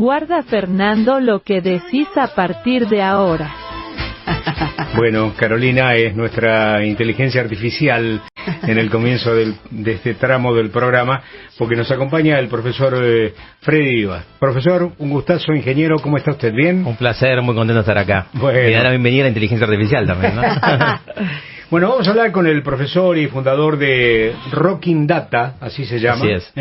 Guarda, Fernando, lo que decís a partir de ahora. Bueno, Carolina es nuestra inteligencia artificial en el comienzo de este tramo del programa, porque nos acompaña el profesor Freddy Vivas. Profesor, un gustazo, ingeniero, ¿cómo está usted? ¿Bien? Un placer, muy contento de estar acá. Bueno. Y dar la bienvenida a la inteligencia artificial también, ¿no? Bueno, vamos a hablar con el profesor y fundador de Rocking Data, así se llama. Así es.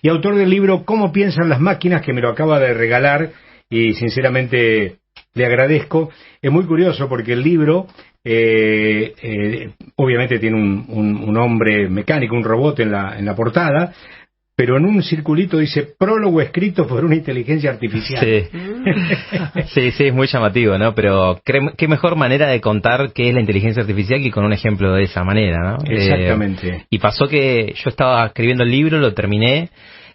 Y autor del libro ¿Cómo piensan las máquinas?, que me lo acaba de regalar y sinceramente le agradezco. Es muy curioso porque el libro obviamente tiene un hombre mecánico, un robot en la portada, pero en un circulito dice prólogo escrito por una inteligencia artificial. Sí, es muy llamativo, ¿no? Pero qué mejor manera de contar qué es la inteligencia artificial que con un ejemplo de esa manera, ¿no? Exactamente. Y pasó que yo estaba escribiendo el libro, lo terminé,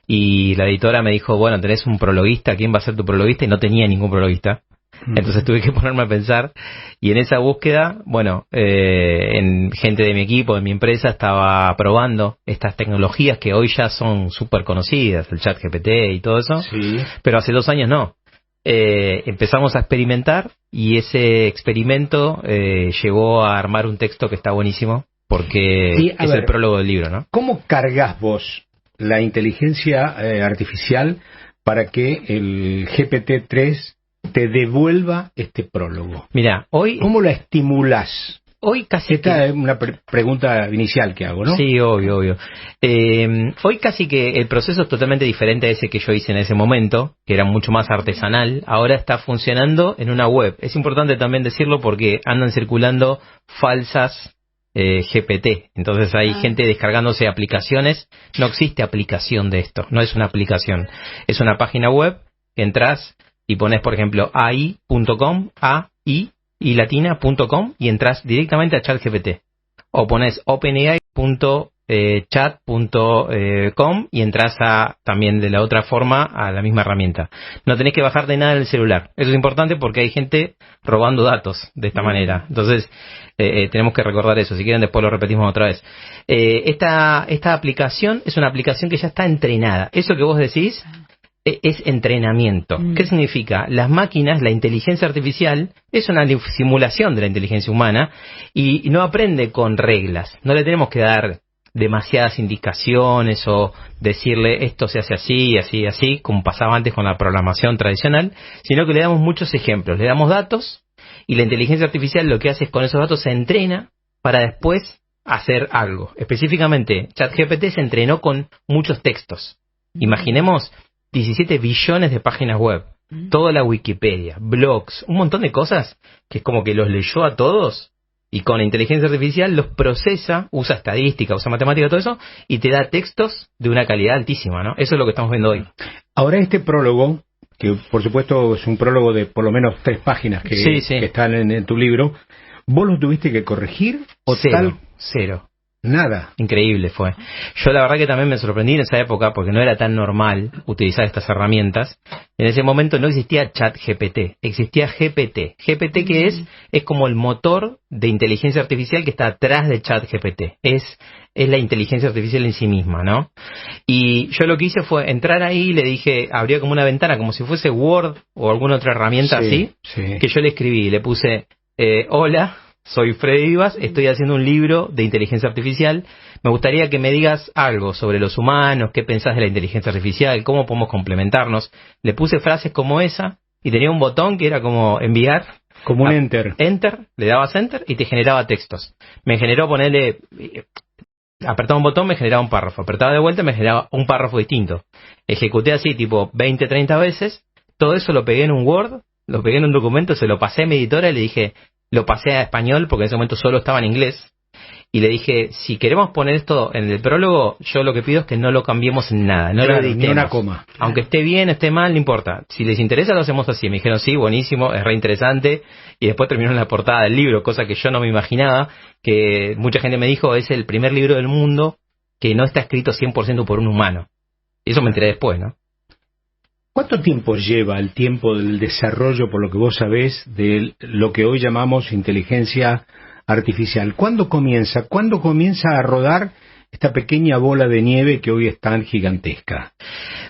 y la editora me dijo, bueno, tenés un prologuista, ¿quién va a ser tu prologuista? Y no tenía ningún prologuista. Entonces tuve que ponerme a pensar, y en esa búsqueda, bueno, en gente de mi equipo, de mi empresa, estaba probando estas tecnologías que hoy ya son súper conocidas, el ChatGPT y todo eso, sí. Pero hace 2 años no. Empezamos a experimentar, y ese experimento llevó a armar un texto que está buenísimo, porque es el prólogo del libro, ¿no? ¿Cómo cargas vos la inteligencia artificial para que el GPT-3 te devuelva este prólogo? Mira, hoy... ¿Cómo la estimulás? Hoy casi Esta es una pregunta inicial que hago, ¿no? Sí, obvio. Hoy casi que el proceso es totalmente diferente a ese que yo hice en ese momento, que era mucho más artesanal. Ahora está funcionando en una web. Es importante también decirlo porque andan circulando falsas GPT. Entonces hay gente descargándose aplicaciones. No existe aplicación de esto, no es una aplicación. Es una página web que entras y pones, por ejemplo, AI.com, AI y latina.com, y entras directamente a ChatGPT. O pones openai.chat.com y entras también de la otra forma a la misma herramienta. No tenés que bajar de nada del celular. Eso es importante porque hay gente robando datos de esta manera. Entonces, tenemos que recordar eso. Si quieren, después lo repetimos otra vez. Esta aplicación es una aplicación que ya está entrenada. Eso que vos decís es entrenamiento. ¿Qué significa? Las máquinas, la inteligencia artificial, es una simulación de la inteligencia humana y no aprende con reglas. No le tenemos que dar demasiadas indicaciones o decirle esto se hace así, así, así, como pasaba antes con la programación tradicional, sino que le damos muchos ejemplos. Le damos datos y la inteligencia artificial lo que hace es con esos datos se entrena para después hacer algo. Específicamente, ChatGPT se entrenó con muchos textos. Imaginemos 17 billones de páginas web, toda la Wikipedia, blogs, un montón de cosas que es como que los leyó a todos y con inteligencia artificial los procesa, usa estadística, usa matemática, todo eso, y te da textos de una calidad altísima, ¿no? Eso es lo que estamos viendo hoy. Ahora este prólogo, que por supuesto es un prólogo de por lo menos 3 páginas que están en tu libro, ¿vos lo tuviste que corregir o Cero. Nada. Increíble fue. Yo la verdad que también me sorprendí en esa época porque no era tan normal utilizar estas herramientas. En ese momento no existía ChatGPT, existía GPT. GPT que es como el motor de inteligencia artificial que está atrás de ChatGPT. Es la inteligencia artificial en sí misma, ¿no? Y yo lo que hice fue entrar ahí y le dije, abría como una ventana, como si fuese Word o alguna otra herramienta así, que yo le escribí, le puse, hola, soy Freddy Vivas, estoy haciendo un libro de inteligencia artificial. Me gustaría que me digas algo sobre los humanos, qué pensás de la inteligencia artificial, cómo podemos complementarnos. Le puse frases como esa y tenía un botón que era como enviar. Como un enter. Enter, le dabas enter y te generaba textos. Me generó ponerle... Apretaba un botón, me generaba un párrafo. Apretaba de vuelta, me generaba un párrafo distinto. Ejecuté así tipo 20, 30 veces. Todo eso lo pegué en un Word, lo pegué en un documento, se lo pasé a mi editora y le dije... Lo pasé a español porque en ese momento solo estaba en inglés. Y le dije, si queremos poner esto en el prólogo, yo lo que pido es que no lo cambiemos en nada. No lo editemos. Ni una coma. Aunque esté bien, esté mal, no importa. Si les interesa, lo hacemos así. Me dijeron, sí, buenísimo, es re interesante. Y después terminó en la portada del libro, cosa que yo no me imaginaba. Que mucha gente me dijo, es el primer libro del mundo que no está escrito 100% por un humano. Y eso me enteré después, ¿no? ¿Cuánto tiempo lleva el tiempo del desarrollo, por lo que vos sabés, de lo que hoy llamamos inteligencia artificial? ¿Cuándo comienza? ¿Cuándo comienza a rodar esta pequeña bola de nieve que hoy es tan gigantesca?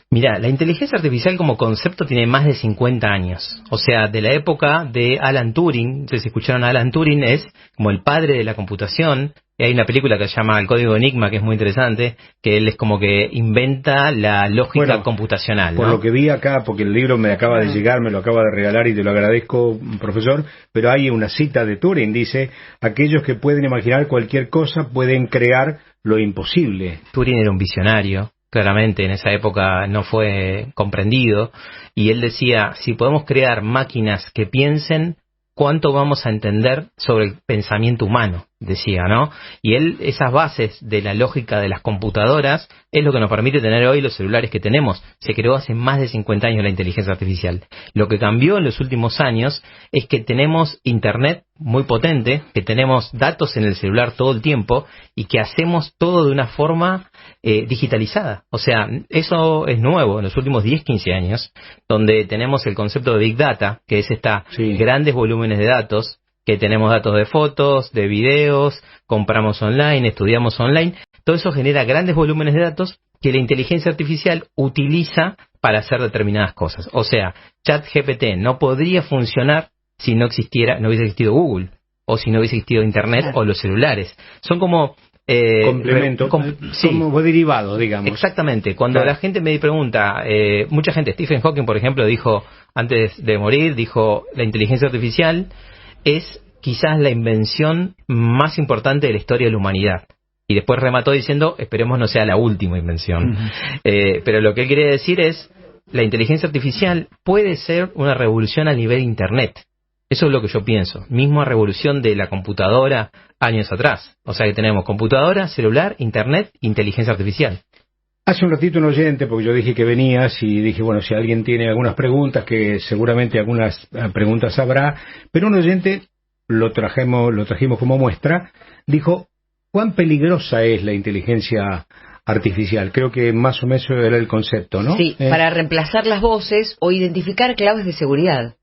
Mira, la inteligencia artificial como concepto tiene más de 50 años. O sea, de la época de Alan Turing. Entonces, si escucharon a Alan Turing, es como el padre de la computación. Y hay una película que se llama El Código Enigma, que es muy interesante, que él es como que inventa la lógica computacional, ¿no? Por lo que vi acá, porque el libro me acaba de llegar, me lo acaba de regalar y te lo agradezco, profesor, pero hay una cita de Turing, dice: aquellos que pueden imaginar cualquier cosa pueden crear lo imposible. Turing era un visionario. Claramente en esa época no fue comprendido, y él decía, si podemos crear máquinas que piensen, ¿cuánto vamos a entender sobre el pensamiento humano? Decía, ¿no? Y él, esas bases de la lógica de las computadoras es lo que nos permite tener hoy los celulares que tenemos. Se creó hace más de 50 años la inteligencia artificial. Lo que cambió en los últimos años es que tenemos internet muy potente, que tenemos datos en el celular todo el tiempo y que hacemos todo de una forma digitalizada. O sea, eso es nuevo en los últimos 10, 15 años, donde tenemos el concepto de Big Data, que es grandes volúmenes de datos, que tenemos datos de fotos, de videos, compramos online, estudiamos online. Todo eso genera grandes volúmenes de datos que la inteligencia artificial utiliza para hacer determinadas cosas. O sea, ChatGPT no podría funcionar si no hubiese existido Google, o si no hubiese existido Internet o los celulares. Son como complemento, como derivado, digamos. Exactamente. Cuando la gente me pregunta, mucha gente, Stephen Hawking, por ejemplo, dijo, antes de morir, dijo, la inteligencia artificial es quizás la invención más importante de la historia de la humanidad. Y después remató diciendo, esperemos no sea la última invención. Pero lo que él quiere decir es, la inteligencia artificial puede ser una revolución a nivel Internet. Eso es lo que yo pienso. Misma revolución de la computadora años atrás. O sea que tenemos computadora, celular, Internet, inteligencia artificial. Hace un ratito un oyente, porque yo dije que venías y dije, bueno, si alguien tiene algunas preguntas, que seguramente algunas preguntas habrá, pero un oyente, lo trajimos como muestra, dijo, ¿cuán peligrosa es la inteligencia artificial? Creo que más o menos era el concepto, ¿no? Sí, para reemplazar las voces o identificar claves de seguridad.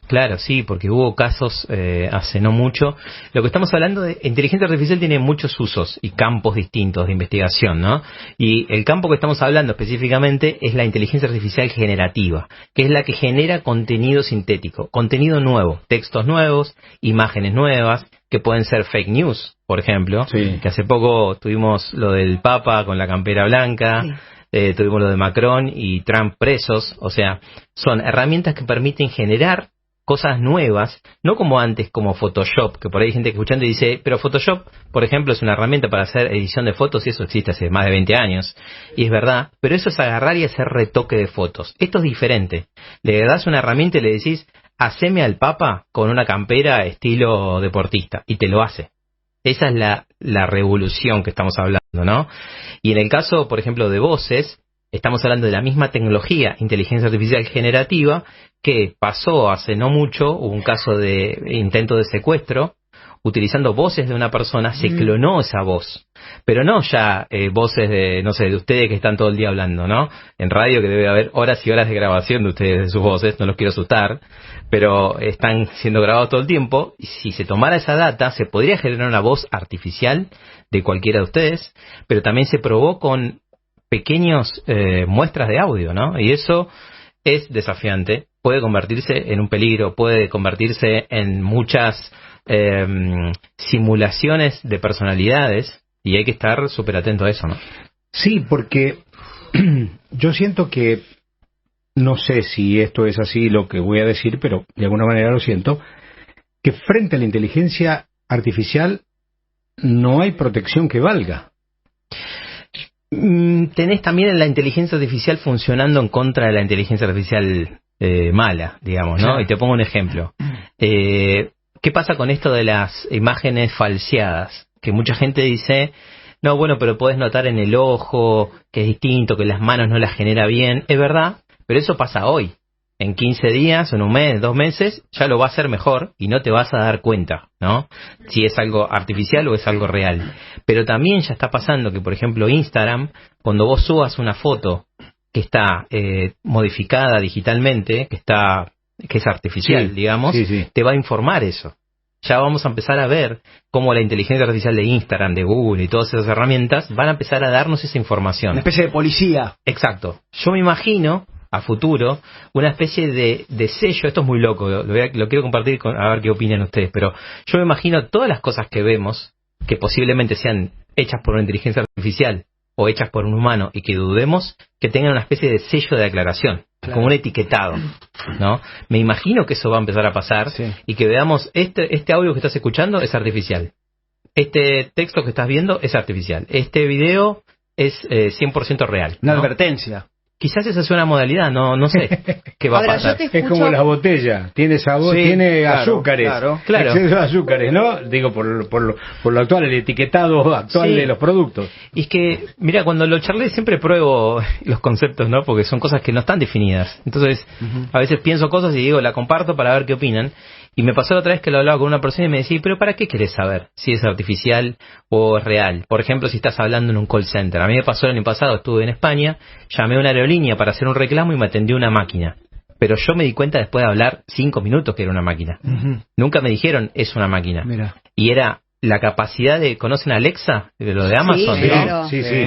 Claro, sí, porque hubo casos hace no mucho. Lo que estamos hablando de inteligencia artificial tiene muchos usos y campos distintos de investigación, ¿no? Y el campo que estamos hablando específicamente es la inteligencia artificial generativa, que es la que genera contenido sintético, contenido nuevo, textos nuevos, imágenes nuevas, que pueden ser fake news, por ejemplo, que hace poco tuvimos lo del Papa con la campera blanca. Tuvimos lo de Macron y Trump presos. O sea, son herramientas que permiten generar cosas nuevas, no como antes, como Photoshop, que por ahí hay gente que escuchando y dice, pero Photoshop, por ejemplo, es una herramienta para hacer edición de fotos y eso existe hace más de 20 años. Y es verdad, pero eso es agarrar y hacer retoque de fotos. Esto es diferente. Le das una herramienta y le decís, haceme al Papa con una campera estilo deportista, y te lo hace. Esa es la revolución que estamos hablando, ¿no? Y en el caso, por ejemplo, de voces, estamos hablando de la misma tecnología, inteligencia artificial generativa, que pasó hace no mucho, hubo un caso de intento de secuestro, utilizando voces de una persona, se clonó esa voz. Pero no ya voces de, no sé, de ustedes que están todo el día hablando, ¿no? En radio que debe haber horas y horas de grabación de ustedes, de sus voces, no los quiero asustar, pero están siendo grabados todo el tiempo, y si se tomara esa data, se podría generar una voz artificial de cualquiera de ustedes, pero también se probó con pequeños muestras de audio, ¿no? Y eso es desafiante, puede convertirse en un peligro, puede convertirse en muchas simulaciones de personalidades, y hay que estar súper atento a eso, ¿no? Sí, porque yo siento que, no sé si esto es así lo que voy a decir, pero de alguna manera lo siento, que frente a la inteligencia artificial no hay protección que valga. Tenés también la inteligencia artificial funcionando en contra de la inteligencia artificial mala, digamos, ¿no? Sí. Y te pongo un ejemplo. ¿Qué pasa con esto de las imágenes falseadas? Que mucha gente dice, no, bueno, pero podés notar en el ojo que es distinto, que las manos no las genera bien. Es verdad, pero eso pasa hoy. En 15 días, en un mes, 2 meses, ya lo va a hacer mejor y no te vas a dar cuenta, ¿no? Si es algo artificial o es algo real. Pero también ya está pasando que, por ejemplo, Instagram, cuando vos subas una foto que está modificada digitalmente, que es artificial, digamos, te va a informar eso. ya vamos a empezar a ver cómo la inteligencia artificial de Instagram, de Google y todas esas herramientas van a empezar a darnos esa información. Una especie de policía. Exacto. Yo me imagino, a futuro, una especie de sello. Esto es muy loco, lo quiero compartir a ver qué opinan ustedes, pero yo me imagino todas las cosas que vemos, que posiblemente sean hechas por una inteligencia artificial o hechas por un humano y que dudemos, que tengan una especie de sello de aclaración, claro, como un etiquetado, ¿no? Me imagino que eso va a empezar a pasar, sí, y que veamos, este audio que estás escuchando es artificial, este texto que estás viendo es artificial, este video es 100% real. Una ¿no? advertencia. Quizás esa sea una modalidad, no sé qué va a pasar. Es como la botella, tiene sabor, sí, tiene azúcares, claro. Exceso de azúcares, ¿no? Digo, por lo actual, el etiquetado actual, sí, de los productos. Y es que, mira, cuando lo charlé siempre pruebo los conceptos, ¿no? Porque son cosas que no están definidas. Entonces, a veces pienso cosas y digo, la comparto para ver qué opinan. Y me pasó la otra vez que lo hablaba con una persona y me decía, ¿pero para qué querés saber si es artificial o es real? Por ejemplo, si estás hablando en un call center. A mí me pasó el año pasado, estuve en España, llamé a una aerolínea para hacer un reclamo y me atendió una máquina. Pero yo me di cuenta después de hablar 5 minutos que era una máquina. Nunca me dijeron, es una máquina. Mira. Y era la capacidad de... ¿Conocen Alexa? De lo de Amazon. Sí, claro. Sí.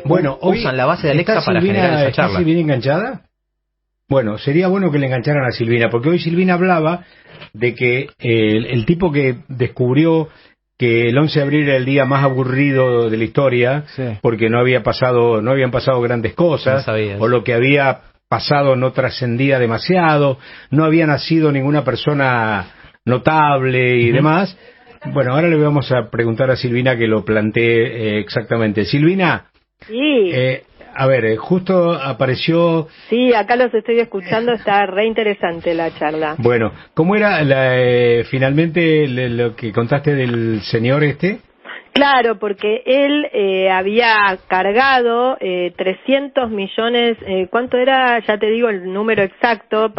Bueno, usan la base de Alexa para generar esa charla. ¿Está Silvina enganchada? Bueno, sería bueno que le engancharan a Silvina, porque hoy Silvina hablaba de que el tipo que descubrió que el 11 de abril era el día más aburrido de la historia, sí, porque no habían pasado grandes cosas, o lo que había pasado no trascendía demasiado, no había nacido ninguna persona notable y demás. Bueno, ahora le vamos a preguntar a Silvina que lo plantee exactamente. Silvina, sí. A ver, justo apareció... Sí, acá los estoy escuchando, está re interesante la charla. Bueno, ¿cómo era finalmente lo que contaste del señor este? Claro, porque él había cargado 300 millones, ¿cuánto era? Ya te digo el número exacto,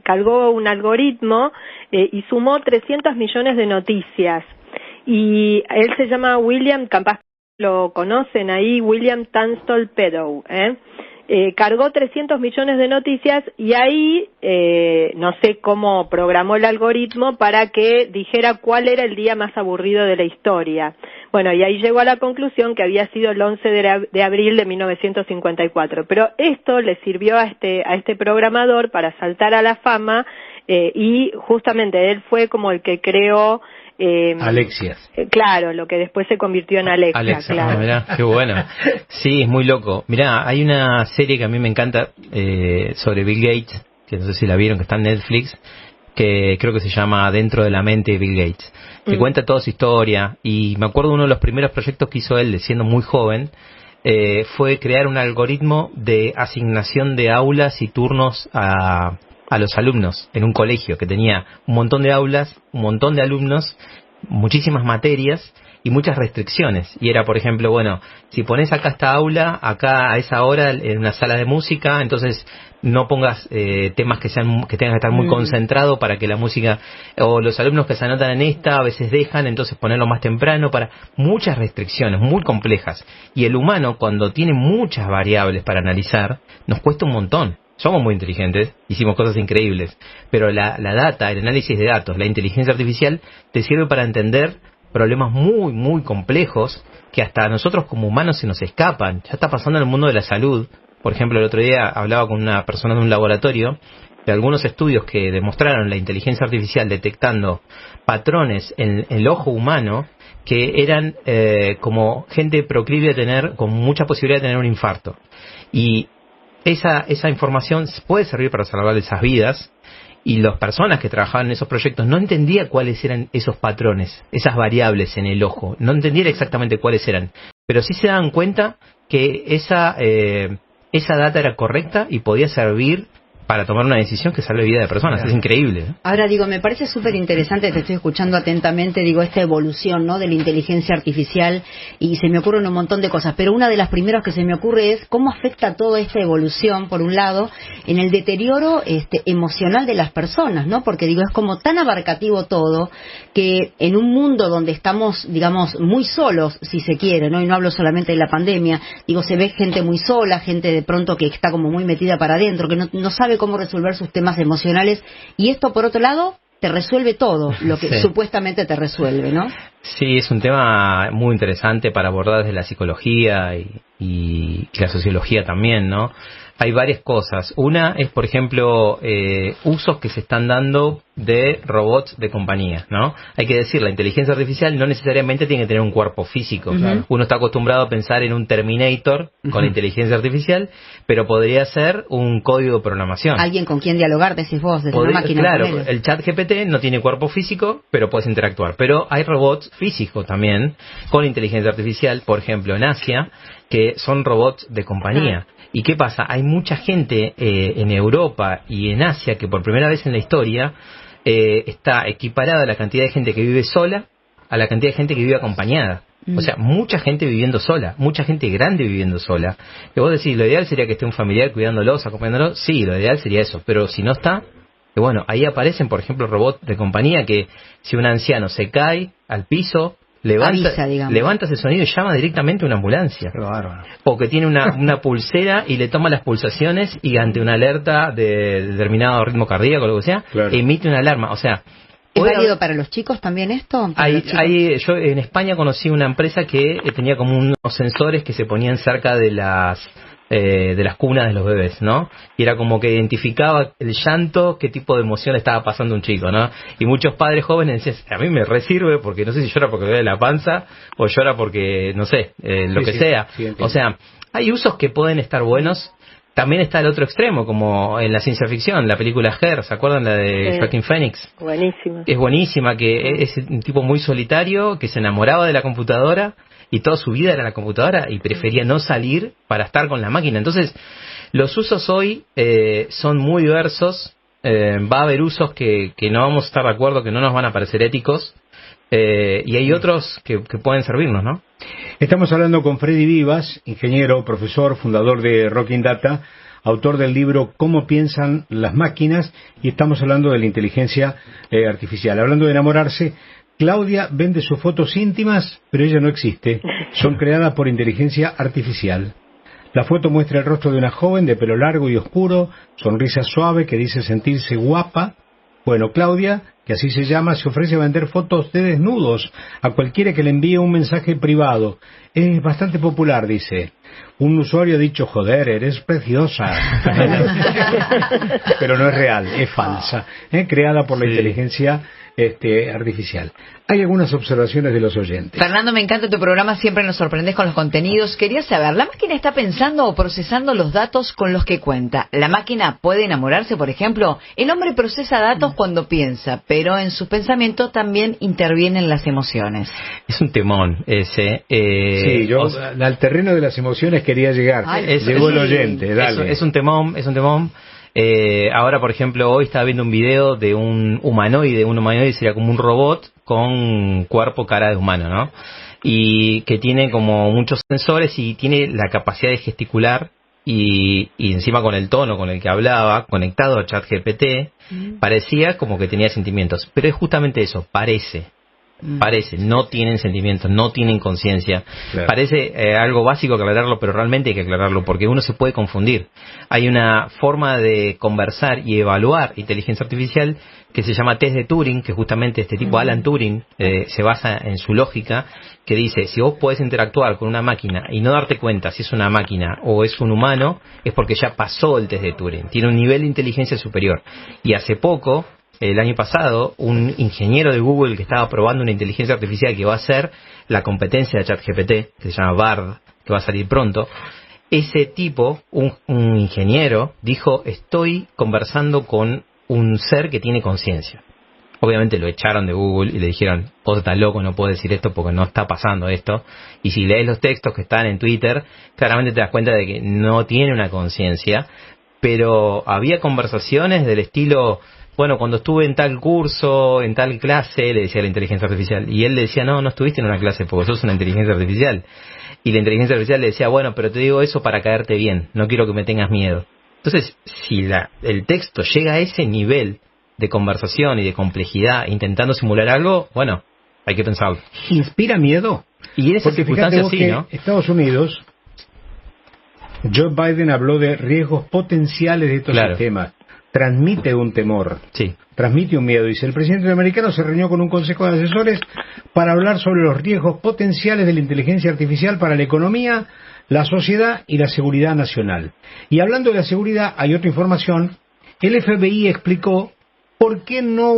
cargó un algoritmo y sumó 300 millones de noticias. Y él se llama William, capaz lo conocen ahí, William Tunstall Pedow, cargó 300 millones de noticias y ahí no sé cómo programó el algoritmo para que dijera cuál era el día más aburrido de la historia. Bueno, y ahí llegó a la conclusión que había sido el 11 de abril de 1954. Pero esto le sirvió a este programador para saltar a la fama y justamente él fue como el que creó Alexias. Claro, lo que después se convirtió en Alexa, claro. Mirá, qué bueno. Sí, es muy loco. Mirá, hay una serie que a mí me encanta sobre Bill Gates, que no sé si la vieron, que está en Netflix, que creo que se llama Dentro de la mente de Bill Gates, que cuenta toda su historia. Y me acuerdo uno de los primeros proyectos que hizo él, siendo muy joven, fue crear un algoritmo de asignación de aulas y turnos a los alumnos en un colegio que tenía un montón de aulas, un montón de alumnos, muchísimas materias y muchas restricciones. Y era, por ejemplo, bueno, si pones acá esta aula, acá a esa hora en una sala de música, entonces no pongas temas que tengan que estar muy concentrados para que la música, o los alumnos que se anotan en esta a veces dejan, entonces ponerlo más temprano, para muchas restricciones muy complejas. Y el humano, cuando tiene muchas variables para analizar, nos cuesta un montón. Somos muy inteligentes, hicimos cosas increíbles, pero la data, el análisis de datos, la inteligencia artificial te sirve para entender problemas muy, muy complejos que hasta a nosotros como humanos se nos escapan. Ya está pasando en el mundo de la salud. Por ejemplo, el otro día hablaba con una persona de un laboratorio de algunos estudios que demostraron la inteligencia artificial detectando patrones en el ojo humano que eran como gente proclive a tener, con mucha posibilidad de tener un infarto. Y esa información puede servir para salvar esas vidas, y las personas que trabajaban en esos proyectos no entendían cuáles eran esos patrones, esas variables en el ojo, no entendían exactamente cuáles eran, pero sí se daban cuenta que esa data era correcta y podía servir para tomar una decisión que salve vida de personas. Es increíble, ¿eh? Ahora, digo, me parece súper interesante, te estoy escuchando atentamente, digo, esta evolución, ¿no?, de la inteligencia artificial, y se me ocurren un montón de cosas, pero una de las primeras que se me ocurre es cómo afecta toda esta evolución, por un lado, en el deterioro emocional de las personas, ¿no? Porque, digo, es como tan abarcativo todo, que en un mundo donde estamos, digamos, muy solos, si se quiere, ¿no? Y no hablo solamente de la pandemia, digo, se ve gente muy sola, gente de pronto que está como muy metida para adentro, que no sabe cómo resolver sus temas emocionales, y esto por otro lado te resuelve todo lo que supuestamente te resuelve, ¿no? Sí, es un tema muy interesante para abordar desde la psicología y la sociología también, ¿no? Hay varias cosas. Una es, por ejemplo, usos que se están dando de robots de compañía, ¿no? Hay que decir, la inteligencia artificial no necesariamente tiene que tener un cuerpo físico. Uno está acostumbrado a pensar en un Terminator con inteligencia artificial, pero podría ser un código de programación. Alguien con quien dialogar, decís vos, desde una máquina. Claro, el chat GPT no tiene cuerpo físico, pero puedes interactuar. Pero hay robots físicos también con inteligencia artificial, por ejemplo, en Asia, que son robots de compañía. ¿Y qué pasa? Hay mucha gente en Europa y en Asia que por primera vez en la historia está equiparada la cantidad de gente que vive sola a la cantidad de gente que vive acompañada. O sea, mucha gente viviendo sola, mucha gente grande viviendo sola. Y vos decís, lo ideal sería que esté un familiar cuidándolos, acompañándolos. Sí, lo ideal sería eso. Pero si no está, bueno, ahí aparecen, por ejemplo, robots de compañía que si un anciano se cae al piso, levanta ese sonido y llama directamente a una ambulancia. Qué bárbaro. O que tiene una pulsera y le toma las pulsaciones y ante una alerta de determinado ritmo cardíaco o lo que sea, emite una alarma. O sea, ¿es válido para los chicos también esto? Yo en España conocí una empresa que tenía como unos sensores que se ponían cerca de las cunas de los bebés, ¿no? Y era como que identificaba el llanto, qué tipo de emoción estaba pasando un chico, ¿no? Y muchos padres jóvenes decían, a mí me resirve porque no sé si llora porque me duele la panza o llora porque, no sé, lo que sea. Sí, o sea, hay usos que pueden estar buenos. También está el otro extremo, como en la ciencia ficción, la película Her, ¿se acuerdan? La de Joaquin Phoenix. Buenísima. Es buenísima, que es un tipo muy solitario, que se enamoraba de la computadora y toda su vida era la computadora y prefería no salir para estar con la máquina. Entonces, los usos hoy son muy diversos. Va a haber usos que no vamos a estar de acuerdo, que no nos van a parecer éticos. Y hay otros que pueden servirnos, ¿no? Estamos hablando con Freddy Vivas, ingeniero, profesor, fundador de Rocking Data, autor del libro Cómo piensan las máquinas, y estamos hablando de la inteligencia artificial. Hablando de enamorarse, Claudia vende sus fotos íntimas, pero ella no existe. Son creadas por inteligencia artificial. La foto muestra el rostro de una joven de pelo largo y oscuro, sonrisa suave que dice sentirse guapa. Bueno, Claudia, que así se llama, se ofrece a vender fotos de desnudos a cualquiera que le envíe un mensaje privado. Es bastante popular, dice. Un usuario ha dicho, joder, eres preciosa. Pero no es real, es falsa. Creada por la inteligencia artificial. Hay algunas observaciones de los oyentes. Fernando, me encanta tu programa, siempre nos sorprendes con los contenidos. Quería saber, ¿la máquina está pensando o procesando los datos con los que cuenta? ¿La máquina puede enamorarse, por ejemplo? El hombre procesa datos cuando piensa, pero en su pensamiento también intervienen las emociones. Es un temón ese. Sí, yo al terreno de las emociones quería llegar. Llegó el oyente, dale. Es un temón. Ahora, por ejemplo, hoy estaba viendo un video de un humanoide sería como un robot con cuerpo, cara de humano, ¿no? Y que tiene como muchos sensores y tiene la capacidad de gesticular y encima con el tono con el que hablaba, conectado a ChatGPT, parecía como que tenía sentimientos. Pero es justamente eso, parece, no tienen sentimientos, no tienen conciencia. Claro. Parece algo básico aclararlo, pero realmente hay que aclararlo porque uno se puede confundir. Hay una forma de conversar y evaluar inteligencia artificial que se llama test de Turing, que justamente este tipo Alan Turing se basa en su lógica, que dice, si vos podés interactuar con una máquina y no darte cuenta si es una máquina o es un humano, es porque ya pasó el test de Turing, tiene un nivel de inteligencia superior. Y hace poco, el año pasado, un ingeniero de Google que estaba probando una inteligencia artificial que va a ser la competencia de ChatGPT, que se llama Bard, que va a salir pronto, ese tipo, un ingeniero, dijo, estoy conversando con un ser que tiene conciencia. Obviamente lo echaron de Google y le dijeron, vos estás loco, no puedes decir esto porque no está pasando esto. Y si lees los textos que están en Twitter, claramente te das cuenta de que no tiene una conciencia, pero había conversaciones del estilo, bueno, cuando estuve en tal curso, en tal clase, le decía la inteligencia artificial, y él le decía, no estuviste en una clase porque sos una inteligencia artificial. Y la inteligencia artificial le decía, bueno, pero te digo eso para caerte bien, no quiero que me tengas miedo. Entonces, si el texto llega a ese nivel de conversación y de complejidad intentando simular algo, bueno, hay que pensarlo. ¿Inspira miedo? Y en esas circunstancias sí, ¿no? Estados Unidos, Joe Biden habló de riesgos potenciales de estos sistemas. transmite un temor, Sí. transmite un miedo. Dice, el presidente americano se reunió con un consejo de asesores para hablar sobre los riesgos potenciales de la inteligencia artificial para la economía, la sociedad y la seguridad nacional. Y hablando de la seguridad, hay otra información. El FBI explicó por qué no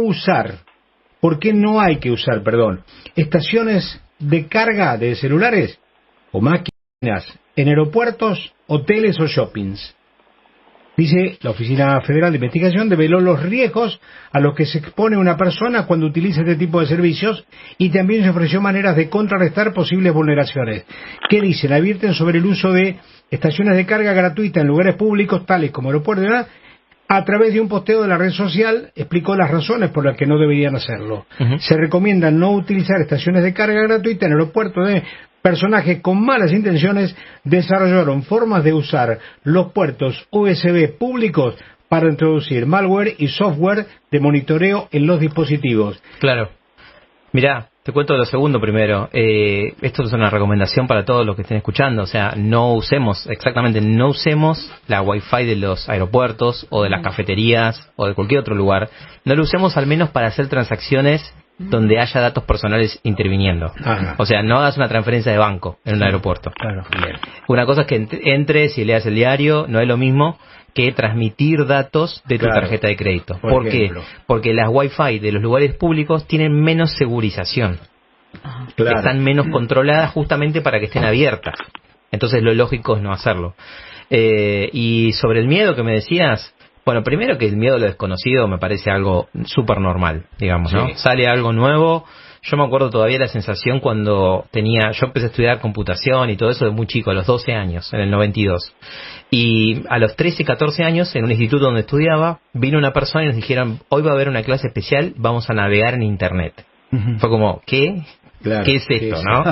hay que usar, estaciones de carga de celulares o máquinas en aeropuertos, hoteles o shoppings. Dice, la Oficina Federal de Investigación develó los riesgos a los que se expone una persona cuando utiliza este tipo de servicios y también se ofreció maneras de contrarrestar posibles vulneraciones. ¿Qué dicen? Advierten sobre el uso de estaciones de carga gratuita en lugares públicos tales como aeropuertos, ¿verdad? A través de un posteo de la red social explicó las razones por las que no deberían hacerlo. Se recomienda no utilizar estaciones de carga gratuita en aeropuertos de personajes con malas intenciones desarrollaron formas de usar los puertos USB públicos para introducir malware y software de monitoreo en los dispositivos. Claro. Mirá, te cuento lo segundo primero. Esto es una recomendación para todos los que estén escuchando. O sea, no usemos la Wi-Fi de los aeropuertos o de las cafeterías o de cualquier otro lugar. No lo usemos al menos para hacer transacciones donde haya datos personales interviniendo. Ajá. O sea, no hagas una transferencia de banco en un aeropuerto. Claro. Bien. Una cosa es que entres y leas el diario, no es lo mismo que transmitir datos de tu tarjeta de crédito. ¿Por qué? Porque las Wi-Fi de los lugares públicos tienen menos segurización. Claro. Están menos controladas justamente para que estén abiertas. Entonces lo lógico es no hacerlo. Y sobre el miedo que me decías, bueno, primero que el miedo a lo desconocido me parece algo súper normal, digamos, ¿no? Sí. Sale algo nuevo. Yo me acuerdo todavía la sensación cuando yo empecé a estudiar computación y todo eso de muy chico, a los 12 años, en el 92. Y a los 13, 14 años, en un instituto donde estudiaba, vino una persona y nos dijeron, hoy va a haber una clase especial, vamos a navegar en Internet. Fue como, ¿qué? Claro, ¿Qué es esto, sí, no?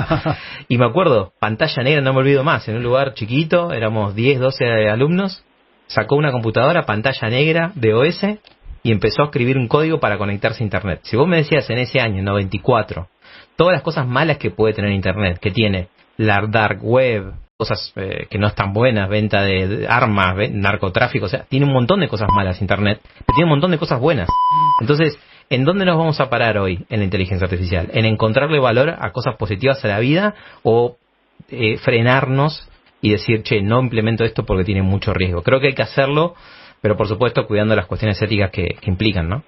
Y me acuerdo, pantalla negra, no me olvido más, en un lugar chiquito, éramos 10, 12 alumnos, sacó una computadora, pantalla negra, DOS, y empezó a escribir un código para conectarse a Internet. Si vos me decías en ese año, 94, todas las cosas malas que puede tener Internet, que tiene la dark web, cosas que no están buenas, venta de armas, narcotráfico, o sea, tiene un montón de cosas malas Internet, pero tiene un montón de cosas buenas. Entonces, ¿en dónde nos vamos a parar hoy en la inteligencia artificial? ¿En encontrarle valor a cosas positivas a la vida o frenarnos y decir, che, no implemento esto porque tiene mucho riesgo? Creo que hay que hacerlo, pero por supuesto cuidando las cuestiones éticas que implican, ¿no?